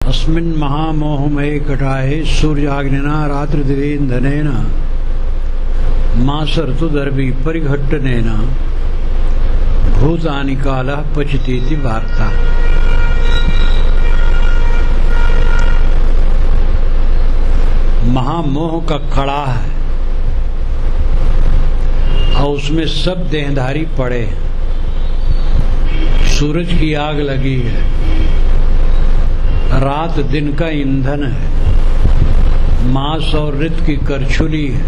अस्मिन् महामोहमये कटाहे सूर्याग्निना रात्रिदिवेन्दनेन मासर्तुदर्वी परिघट्टनेन भूतानि कालः पचतीति वार्ता। महामोह का कड़ा है और उसमें सब देहधारी पड़े। सूरज की आग लगी है, रात दिन का ईंधन है, मांस और ऋत की करछुली है,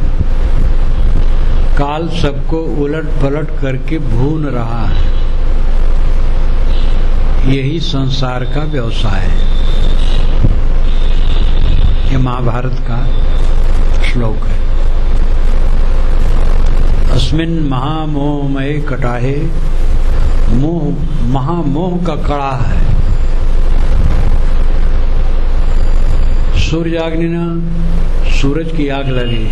काल सबको उलट पलट करके भून रहा है। यही संसार का व्यवसाय है। ये महाभारत का श्लोक है। अस्मिन् महामोहमये कटाहे, मोह महामोह का कड़ा है। सूर्याग्निना, सूरज की आग लगी,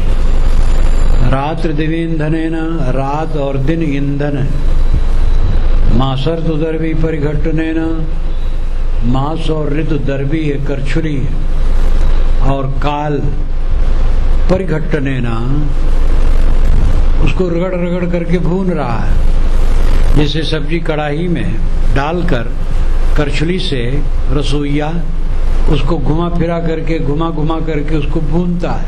रात्र दिवेन्दनेन, रात और दिन ईंधन है, मासर्तुदर्वी परिघट्टनेन, मास और ऋतु दर्वी है, करछुली है, और काल परिघट्टनेन, उसको रगड़ रगड़ करके भून रहा है। जैसे सब्जी कढ़ाई में डालकर करछुली से रसोईया उसको घुमा फिरा करके घुमा घुमा करके उसको भूनता है,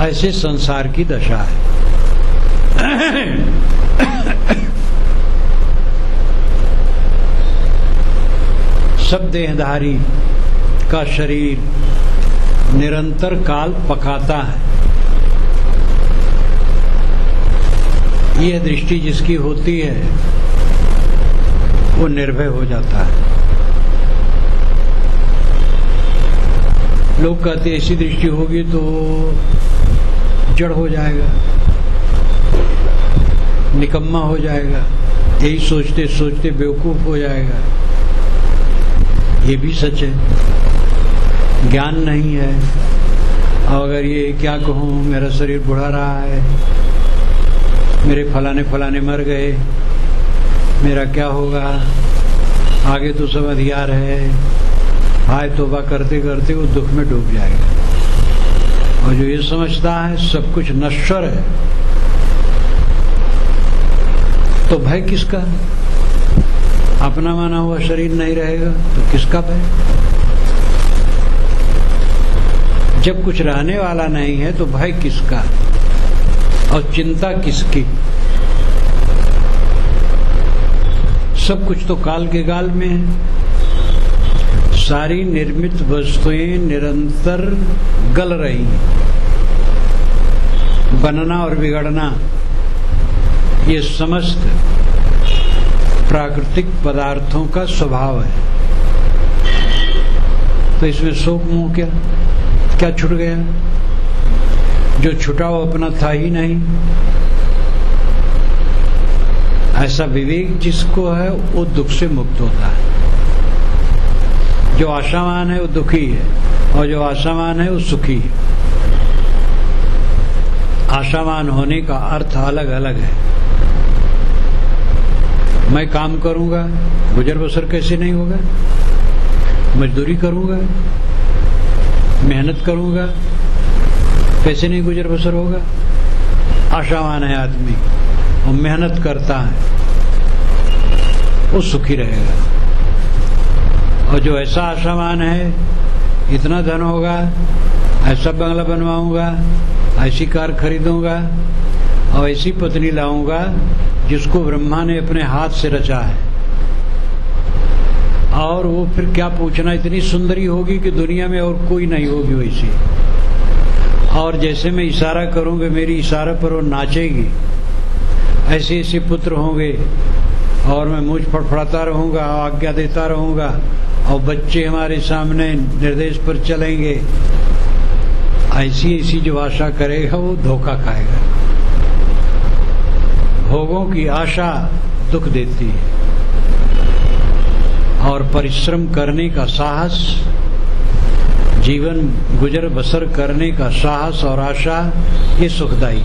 ऐसे संसार की दशा है। सब देहधारी का शरीर निरंतर काल पकाता है। यह दृष्टि जिसकी होती है वो निर्भय हो जाता है। लोग कहते ऐसी दृष्टि होगी तो जड़ हो जाएगा, निकम्मा हो जाएगा, यही सोचते सोचते बेवकूफ हो जाएगा। ये भी सच है, ज्ञान नहीं है। और अगर ये क्या कहूँ, मेरा शरीर बुढ़ा रहा है, मेरे फलाने फलाने मर गए, मेरा क्या होगा, आगे तो सब अधिकार है, हाय तौबा करते करते वो दुख में डूब जाएगा। और जो ये समझता है सब कुछ नश्वर है, तो भय किसका? अपना माना हुआ शरीर नहीं रहेगा तो किसका भय? जब कुछ रहने वाला नहीं है तो भय किसका और चिंता किसकी? सब कुछ तो काल के गाल में है। सारी निर्मित वस्तुएं निरंतर गल रही हैं। बनना और बिगड़ना ये समस्त प्राकृतिक पदार्थों का स्वभाव है। तो इसमें शोक मोह क्या छूट गया? जो छुटा वो अपना था ही नहीं। ऐसा विवेक जिसको है वो दुख से मुक्त होता है। जो आशावान है वो दुखी है और जो आशावान है वो सुखी है। आशावान होने का अर्थ अलग अलग है। मैं काम करूंगा, गुजर बसर कैसे नहीं होगा? मजदूरी करूंगा, मेहनत करूंगा, कैसे नहीं गुजर बसर होगा? आशावान है आदमी और मेहनत करता है, वो सुखी रहेगा। और जो ऐसा आशावान है, इतना धन होगा, ऐसा बंगला बनवाऊंगा, ऐसी कार खरीदूंगा और ऐसी पत्नी लाऊंगा जिसको ब्रह्मा ने अपने हाथ से रचा है, और वो फिर क्या पूछना, इतनी सुंदरी होगी कि दुनिया में और कोई नहीं होगी वैसी, और जैसे मैं इशारा करूंगा मेरी इशारा पर वो नाचेगी। ऐसे ऐसे पुत्र होंगे और मैं मुझ फड़फड़ाता रहूंगा, आज्ञा देता रहूंगा और बच्चे हमारे सामने निर्देश पर चलेंगे। ऐसी ऐसी जो आशा करेगा वो धोखा खाएगा। भोगों की आशा दुख देती है और परिश्रम करने का साहस, जीवन गुजर बसर करने का साहस और आशा, ये सुखदायी।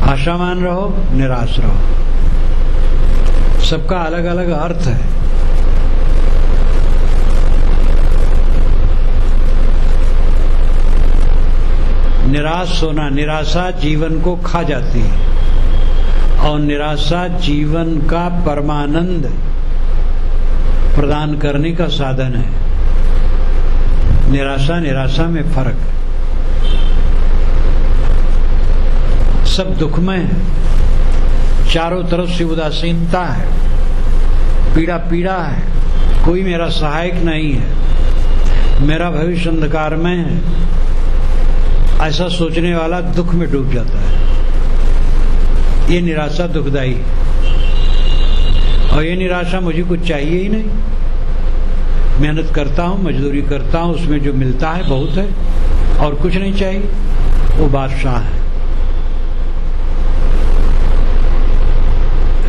आशावान रहो, निराश रहो, सबका अलग अलग अर्थ है। निराश होना, निराशा जीवन को खा जाती है और निराशा जीवन का परमानंद प्रदान करने का साधन है। निराशा निराशा में फर्क है। सब दुखमय है, चारों तरफ से उदासीनता है, पीड़ा पीड़ा है, कोई मेरा सहायक नहीं है, मेरा भविष्य अंधकारमय है, ऐसा सोचने वाला दुख में डूब जाता है। ये निराशा दुखदाई है और ये निराशा मुझे कुछ चाहिए ही नहीं। मेहनत करता हूँ, मजदूरी करता हूँ, उसमें जो मिलता है बहुत है और कुछ नहीं चाहिए, वो बादशाह है।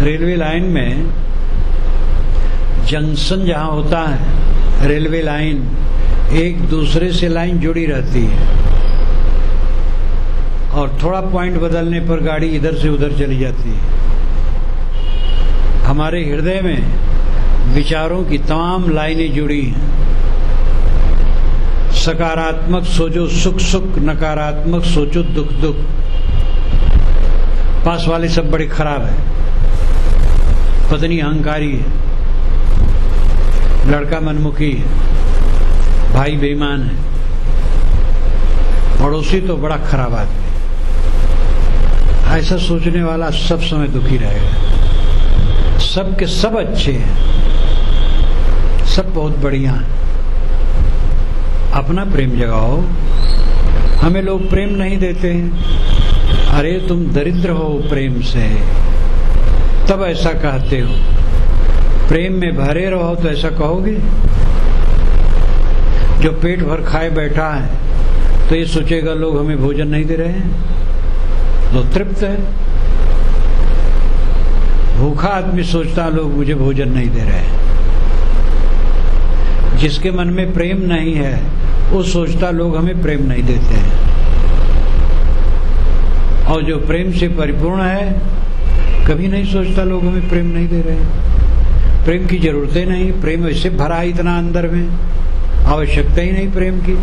रेलवे लाइन में जंक्शन जहां होता है, रेलवे लाइन एक दूसरे से लाइन जुड़ी रहती है और थोड़ा पॉइंट बदलने पर गाड़ी इधर से उधर चली जाती है। हमारे हृदय में विचारों की तमाम लाइनें जुड़ी हैं। सकारात्मक सोचो सुख सुख, नकारात्मक सोचो दुख दुख। पास वाले सब बड़े खराब है, पत्नी अहंकारी है, लड़का मनमुखी है, भाई बेईमान है, पड़ोसी तो बड़ा खराब आदमी। ऐसा सोचने वाला सब समय दुखी रहेगा। सब के सब अच्छे हैं, सब बहुत बढ़िया हैं। अपना प्रेम जगाओ। हमें लोग प्रेम नहीं देते हैं। अरे तुम दरिद्र हो प्रेम से, तब ऐसा कहते हो। प्रेम में भरे रहो तो ऐसा कहोगे। जो पेट भर खाए बैठा है तो ये सोचेगा लोग हमें भोजन नहीं दे रहे हैं। जो तृप्त है, भूखा आदमी सोचता लोग मुझे भोजन नहीं दे रहे हैं। जिसके मन में प्रेम नहीं है वो सोचता लोग हमें प्रेम नहीं देते हैं। और जो प्रेम से परिपूर्ण है कभी नहीं सोचता लोग हमें प्रेम नहीं दे रहे हैं। प्रेम की जरूरतें नहीं, प्रेम वैसे भरा है इतना अंदर में, आवश्यकता ही नहीं प्रेम की।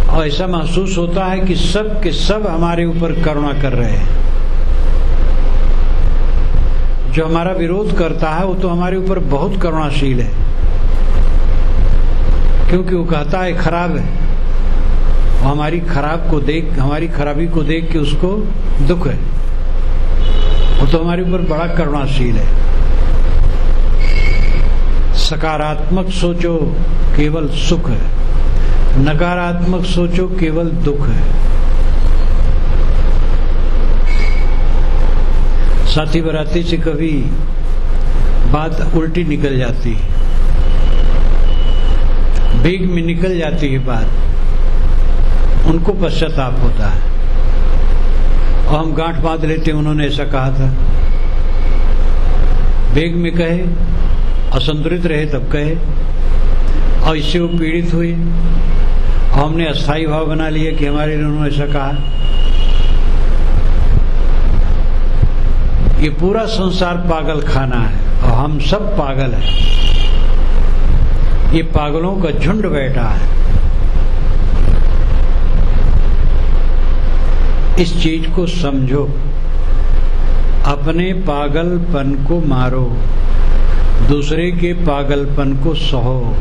और ऐसा महसूस होता है कि सब के सब हमारे ऊपर करुणा कर रहे हैं। जो हमारा विरोध करता है वो तो हमारे ऊपर बहुत करुणाशील है, क्योंकि वो कहता है खराब है, हमारी खराबी को देख के उसको दुख है। वो तो हमारे ऊपर बड़ा करुणाशील है। सकारात्मक सोचो केवल सुख है, नकारात्मक सोचो केवल दुख है। साथी बराती से कभी बात उल्टी निकल जाती है, बेग में निकल जाती है बात, उनको पश्चाताप होता है और हम गांठ बांध लेते हैं उन्होंने ऐसा कहा था। बेग में कहे, असंतुलित रहे तब कहे, और इससे वो पीड़ित हुए और हमने अस्थायी भाव बना लिया कि हमारे लिए उन्होंने ऐसा कहा। ये पूरा संसार पागल खाना है और हम सब पागल हैं। ये पागलों का झुंड बैठा है। इस चीज को समझो। अपने पागलपन को मारो, दूसरे के पागलपन को सहो।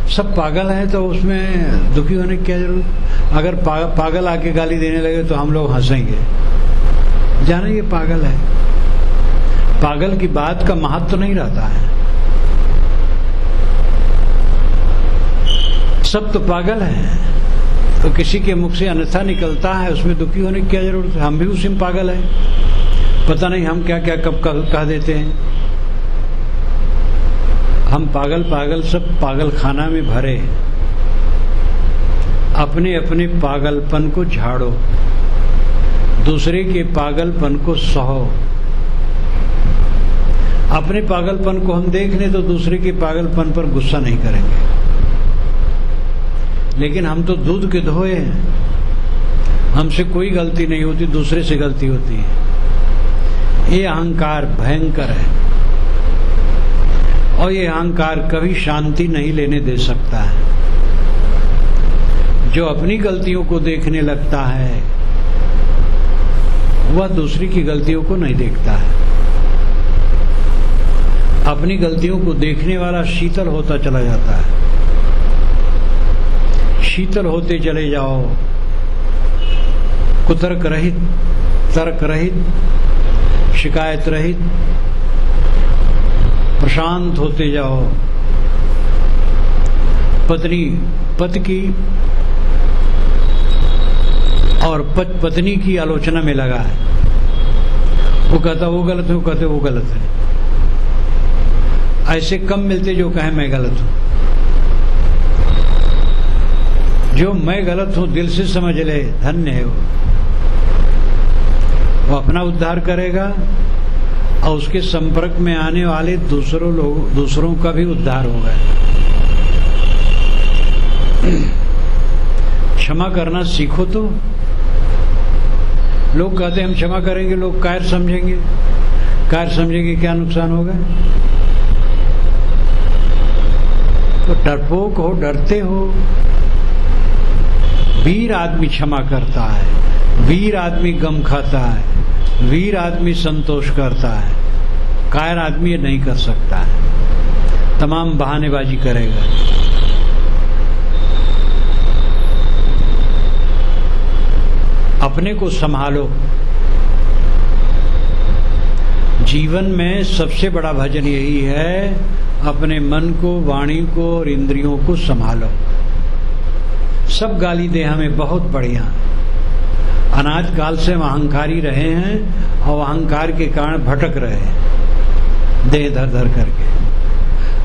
सब पागल हैं तो उसमें दुखी होने की क्या जरूरत। अगर पागल आके गाली देने लगे तो हम लोग हंसेंगे, जाने ये पागल है। पागल की बात का महत्व तो नहीं रहता है। सब तो पागल है, तो किसी के मुख से अन्यथा निकलता है, उसमें दुखी होने की क्या जरूरत है। हम भी उसी में पागल है, पता नहीं हम क्या क्या कब कह देते हैं। हम पागल सब पागल खाना में भरे। अपने अपने पागलपन को झाड़ो, दूसरे के पागलपन को सहो। अपने पागलपन को हम देख लें तो दूसरे के पागलपन पर गुस्सा नहीं करेंगे, लेकिन हम तो दूध के धोए हैं। हमसे कोई गलती नहीं होती, दूसरे से गलती होती है। ये अहंकार भयंकर है और ये अहंकार कभी शांति नहीं लेने दे सकता है। जो अपनी गलतियों को देखने लगता है वह दूसरी की गलतियों को नहीं देखता है। अपनी गलतियों को देखने वाला शीतल होता चला जाता है। शीतल होते चले जाओ, कुतर्क रहित, तर्क रहित, शिकायत रहित, प्रशांत होते जाओ। पत्नी पति की और पत्नी की आलोचना में लगा है। वो कहता वो गलत है, वो कहते वो गलत है। ऐसे कम मिलते जो कहे मैं गलत हूं। जो मैं गलत हूं दिल से समझ ले, धन्य है वो अपना उद्धार करेगा और उसके संपर्क में आने वाले दूसरों का भी उद्धार होगा। क्षमा करना सीखो। तो लोग कहते हैं हम क्षमा करेंगे, लोग कायर समझेंगे। कायर समझेंगे क्या नुकसान होगा? तो डरपोक हो, डरते हो। वीर आदमी क्षमा करता है, वीर आदमी गम खाता है, वीर आदमी संतोष करता है। कायर आदमी ये नहीं कर सकता है, तमाम बहानेबाजी करेगा। अपने को संभालो। जीवन में सबसे बड़ा भजन यही है, अपने मन को, वाणी को और इंद्रियों को संभालो। सब गाली दे हमें बहुत बढ़िया, अनाज काल से हम अहंकारी रहे हैं और अहंकार के कारण भटक रहे हैं देह धर धर करके।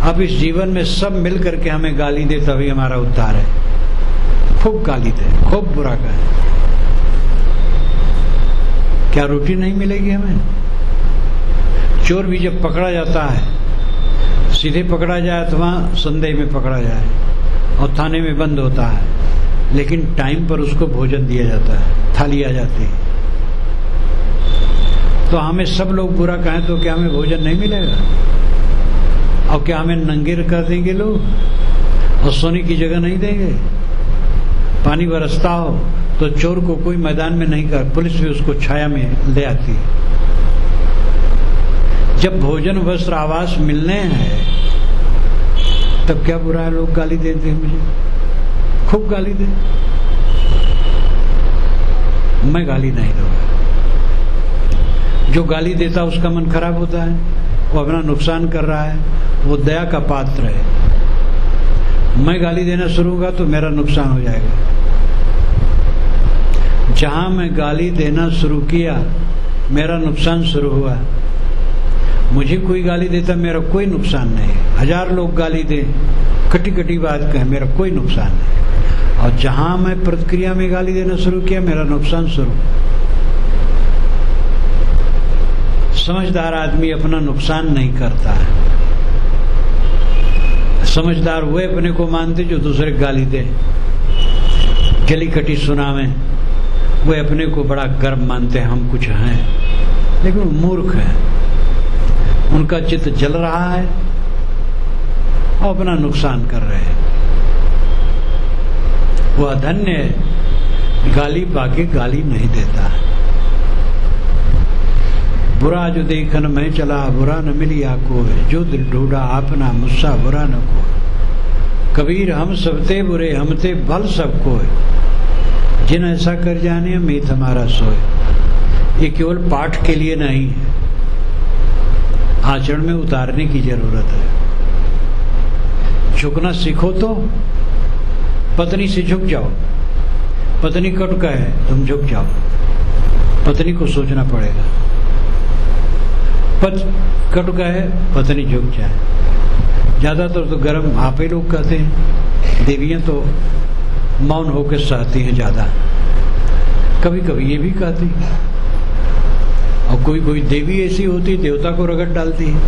अब इस जीवन में सब मिल करके हमें गाली दे तभी हमारा उद्धार है। खूब गाली दे, खूब बुरा कहे, क्या रोटी नहीं मिलेगी हमें? चोर भी जब पकड़ा जाता है, सीधे पकड़ा जाए अथवा संदेह में पकड़ा जाए और थाने में बंद होता है, लेकिन टाइम पर उसको भोजन दिया जाता है, थाली आ जाती है। तो हमें सब लोग बुरा कहें तो क्या हमें भोजन नहीं मिलेगा? और क्या हमें नंगे कर देंगे लोग और सोने की जगह नहीं देंगे? पानी बरसता हो तो चोर को कोई मैदान में नहीं कर, पुलिस भी उसको छाया में ले आती है। जब भोजन वस्त्र आवास मिलने हैं तब क्या बुरा है लोग गाली देते हैं मुझे? खूब गाली दे, मैं गाली नहीं दूंगा। जो गाली देता उसका मन खराब होता है, वो अपना नुकसान कर रहा है, वो दया का पात्र है। मैं गाली देना शुरू होगा तो मेरा नुकसान हो जाएगा। जहां मैं गाली देना शुरू किया मेरा नुकसान शुरू हुआ। मुझे कोई गाली देता मेरा कोई नुकसान नहीं। 1000 लोग गाली दें, कटी कटी बात कहें, मेरा कोई नुकसान नहीं। और जहां मैं प्रतिक्रिया में गाली देना शुरू किया मेरा नुकसान शुरू। समझदार आदमी अपना नुकसान नहीं करता है। समझदार वे अपने को मानते जो दूसरे गाली दे, गली कटी सुनावे, वे अपने को बड़ा गर्व मानते हैं, हम कुछ हैं। लेकिन वो मूर्ख है, उनका चित्त जल रहा है और अपना नुकसान कर रहे हैं। वह धन्य है, गाली पाके गाली नहीं देता है। बुरा जो देखन में चला, बुरा न मिलिया कोई, जो दिल ढूंढा अपना मुस्सा बुरा न कोई। कबीर हम सबते बुरे, हमते भल सब कोई, जिन ऐसा कर जाने मीत हमारा सोए। ये केवल पाठ के लिए नहीं है, आचरण में उतारने की जरूरत है। झुकना सीखो तो पत्नी से झुक जाओ। पत्नी कट कहे तुम झुक जाओ, पत्नी को सोचना पड़ेगा। कट कहे पत्नी झुक जाए। ज्यादातर तो गर्म आप ही लोग कहते हैं, देवियां तो मौन होकर सहती हैं ज्यादा। कभी कभी ये भी कहती है, और कोई कोई देवी ऐसी होती देवता को रगड़ डालती है।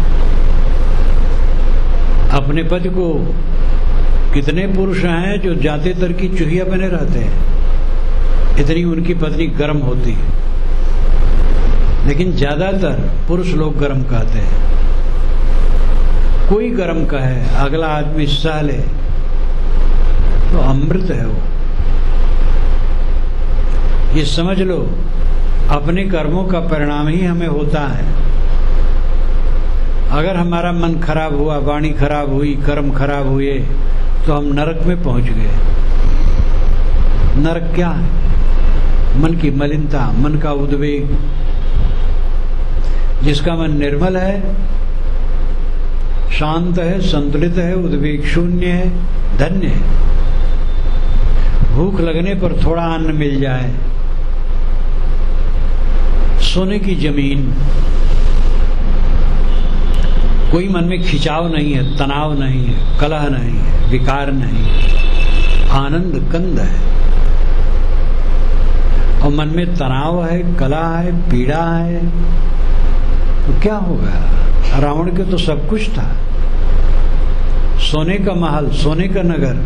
अपने पति को कितने पुरुष हैं जो जाते तर की चूहिया बने रहते हैं, इतनी उनकी पत्नी गर्म होती है। लेकिन ज्यादातर पुरुष लोग गर्म कहते हैं। कोई गर्म कहे, अगला आदमी सह ले तो अमृत है वो। ये समझ लो अपने कर्मों का परिणाम ही हमें होता है। अगर हमारा मन खराब हुआ, वाणी खराब हुई, कर्म खराब हुए, तो हम नरक में पहुंच गए। नरक क्या है? मन की मलिनता, मन का उद्वेग। जिसका मन निर्मल है, शांत है, संतुलित है, उद्वेग शून्य है, धन्य है। भूख लगने पर थोड़ा अन्न मिल जाए, सोने की जमीन, कोई मन में खिंचाव नहीं है, तनाव नहीं है, कलह नहीं है, विकार नहीं है, आनंद कंद है। और मन में तनाव है, कलह है, पीड़ा है, तो क्या होगा? रावण के तो सब कुछ था, सोने का महल, सोने का नगर,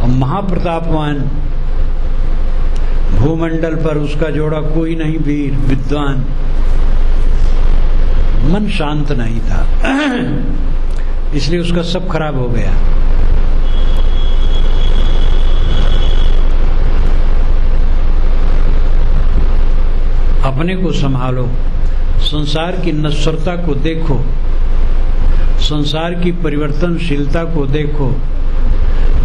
और महाप्रतापवान, भूमंडल पर उसका जोड़ा कोई नहीं, वीर विद्वान। मन शांत नहीं था, इसलिए उसका सब खराब हो गया। अपने को संभालो, संसार की नश्वरता को देखो, संसार की परिवर्तनशीलता को देखो।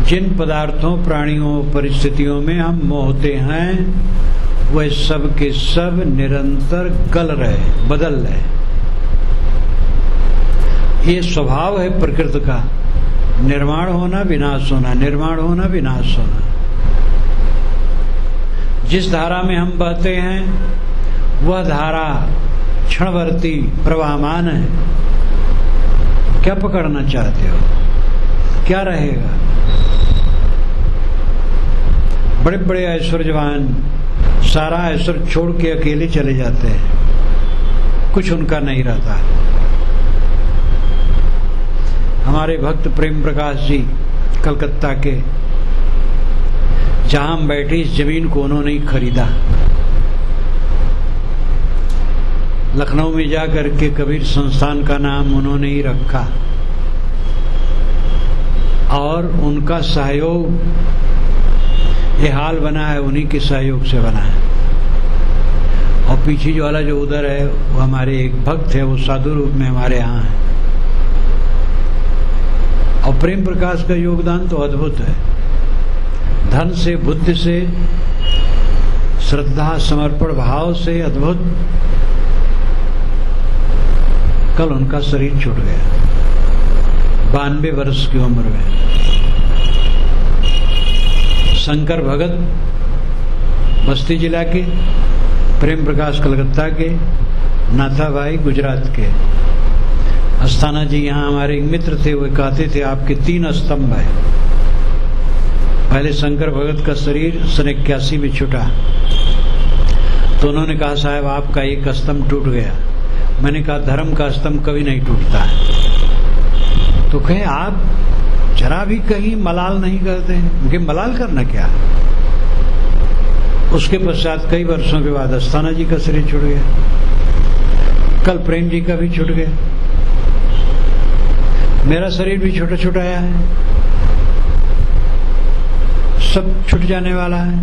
जिन पदार्थों, प्राणियों, परिस्थितियों में हम मोहते हैं, वह सब के सब निरंतर गल रहे, बदल रहे। ये स्वभाव है प्रकृति का, निर्माण होना, विनाश होना, निर्माण होना, विनाश होना। जिस धारा में हम बहते हैं, वह धारा क्षणवर्ती प्रवाहमान है। क्या पकड़ना चाहते हो? क्या रहेगा? बड़े बड़े ऐश्वर्यवान सारा ऐश्वर्य छोड़ के अकेले चले जाते हैं, कुछ उनका नहीं रहता। हमारे भक्त प्रेम प्रकाश जी कलकत्ता के, जहां हम बैठे, इस जमीन को उन्होंने ही खरीदा। लखनऊ में जाकर के कबीर संस्थान का नाम उन्होंने ही रखा, और उनका सहयोग, ये हाल बना है उन्हीं के सहयोग से बना है। और पीछे जो वाला जो उधर है, वो हमारे एक भक्त है, वो साधु रूप में हमारे यहाँ है। और प्रेम प्रकाश का योगदान तो अद्भुत है, धन से, बुद्धि से, श्रद्धा, समर्पण भाव से अद्भुत। कल उनका शरीर छूट गया 92 वर्ष की उम्र में। शंकर भगत बस्ती जिला के, प्रेम प्रकाश कलकत्ता के, नाथा भाई गुजरात के। अस्थाना जी यहाँ हमारे एक मित्र थे, वो कहते थे आपके 3 स्तंभ है। पहले शंकर भगत का शरीर सन 81 में छूटा, तो उन्होंने कहा साहब आपका एक स्तंभ टूट गया। मैंने कहा धर्म का स्तंभ कभी नहीं टूटता है। तो कहे आप जरा भी कहीं मलाल नहीं करते हैं। मुझे मलाल करना क्या? उसके पश्चात कई वर्षों के बाद अस्थाना जी का शरीर छूट गया, कल प्रेम जी का भी छूट गया, मेरा शरीर भी छोटा छोटा आया है, सब छूट जाने वाला है।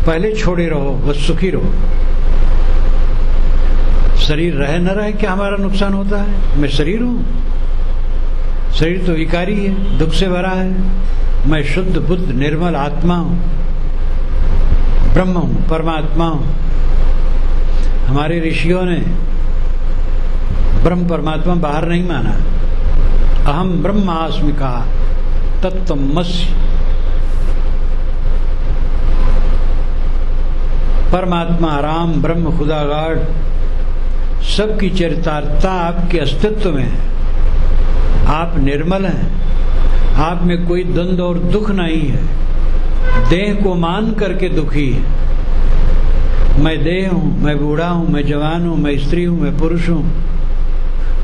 पहले छोड़े रहो, बस सुखी रहो। शरीर रहे न रहे क्या हमारा नुकसान होता है? मैं शरीर हूं, शरीर तो विकारी है, दुख से भरा है। मैं शुद्ध बुद्ध निर्मल आत्मा हूं, ब्रह्म हूं, परमात्मा हूं। हमारे ऋषियों ने ब्रह्म परमात्मा बाहर नहीं माना। अहम ब्रह्मास्मि कहा, तत्त्वमसि। परमात्मा, राम, ब्रह्म, खुदागाड, सबकी चरितार्थता आपके अस्तित्व में है। आप निर्मल हैं, आप में कोई द्वंद्व और दुख नहीं है। देह को मान करके दुखी है। मैं देह हूं, मैं बूढ़ा हूं, मैं जवान हूं, मैं स्त्री हूं, मैं पुरुष हूं,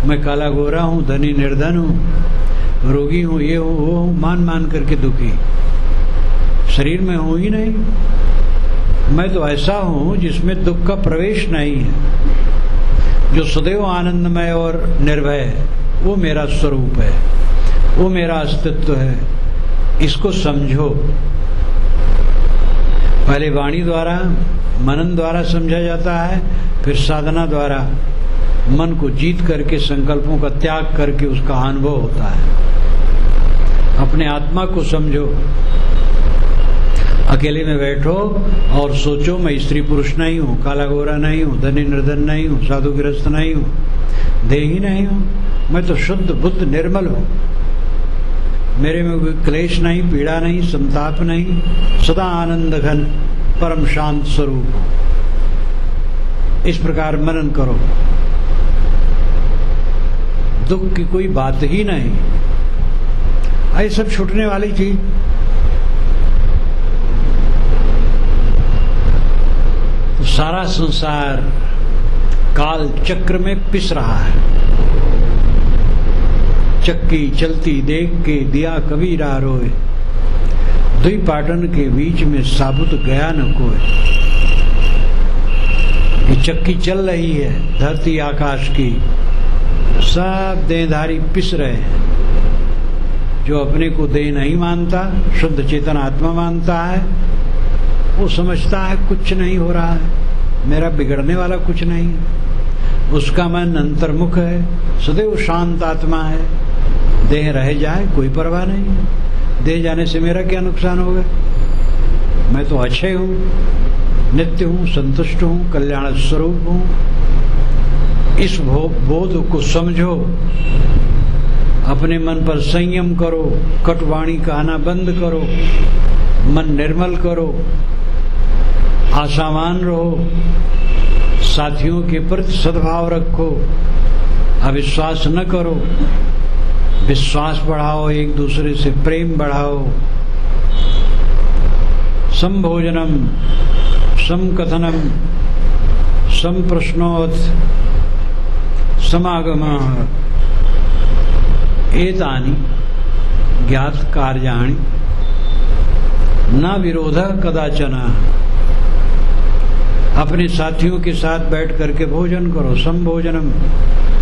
मैं काला गोरा हूं, धनी निर्धन हूं, रोगी हूं, ये हूं, वो हूं, मान मान करके दुखी। शरीर में हूं ही नहीं। मैं तो ऐसा हूं जिसमें दुख का प्रवेश नहीं है, जो सदैव आनंदमय और निर्भय है। वो मेरा स्वरूप है, वो मेरा अस्तित्व है। इसको समझो, पहले वाणी द्वारा, मनन द्वारा समझा जाता है, फिर साधना द्वारा मन को जीत करके, संकल्पों का त्याग करके उसका अनुभव होता है। अपने आत्मा को समझो, अकेले में बैठो और सोचो मैं स्त्री पुरुष नहीं हूँ, काला गोरा नहीं हूँ, धनी निर्धन नहीं हूँ, साधु गृहस्थ नहीं हूँ, देही नहीं हूँ, मैं तो शुद्ध बुद्ध निर्मल हूँ, मेरे में कोई क्लेश नहीं, पीड़ा नहीं, संताप नहीं, सदा आनंद घन परम शांत स्वरूप हूँ। इस प्रकार मनन करो, दुख की कोई बात ही नहीं, ये सब छूटने वाली चीज। तो सारा संसार काल चक्र में पिस रहा है। चक्की चलती देख के दिया कबीरा रोए, दुई पाटन के बीच में साबुत गया न कोई। ये चक्की चल रही है धरती आकाश की, सब देहधारी पिस रहे हैं। जो अपने को देह नहीं मानता, शुद्ध चेतन आत्मा मानता है, वो समझता है कुछ नहीं हो रहा है, मेरा बिगड़ने वाला कुछ नहीं है। उसका मन अंतर्मुख है, सदैव शांत आत्मा है। देह रह जाए कोई परवाह नहीं है, देह जाने से मेरा क्या नुकसान होगा, मैं तो अक्षय हूँ, नित्य हूँ, संतुष्ट हूँ, कल्याण स्वरूप हूँ। इस बोध को समझो, अपने मन पर संयम करो, कटुवाणी कहना बंद करो, मन निर्मल करो, आशावान रहो, साथियों के प्रति सद्भाव रखो, अविश्वास न करो, विश्वास बढ़ाओ, एक दूसरे से प्रेम बढ़ाओ। संभोजनम, समकथनम, संप्रश्नोत्, समागमः, एतानि ज्ञात कार्याणि न विरोधः कदाचन। अपने साथियों के साथ बैठ करके भोजन करो, संभोजनम,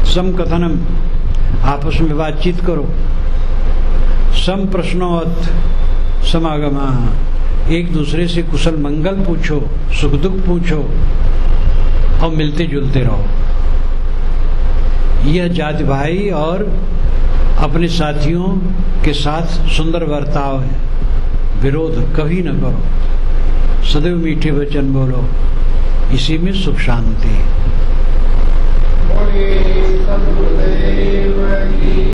समकथनम, आपस में बातचीत करो, संप्रश्नोत्, समागमः, एक दूसरे से कुशल मंगल पूछो, सुख दुख पूछो और मिलते जुलते रहो। यह जाति भाई और अपने साथियों के साथ सुंदर बर्ताव है। विरोध कभी न करो, सदैव मीठे वचन बोलो, इसी में सुख शांति है।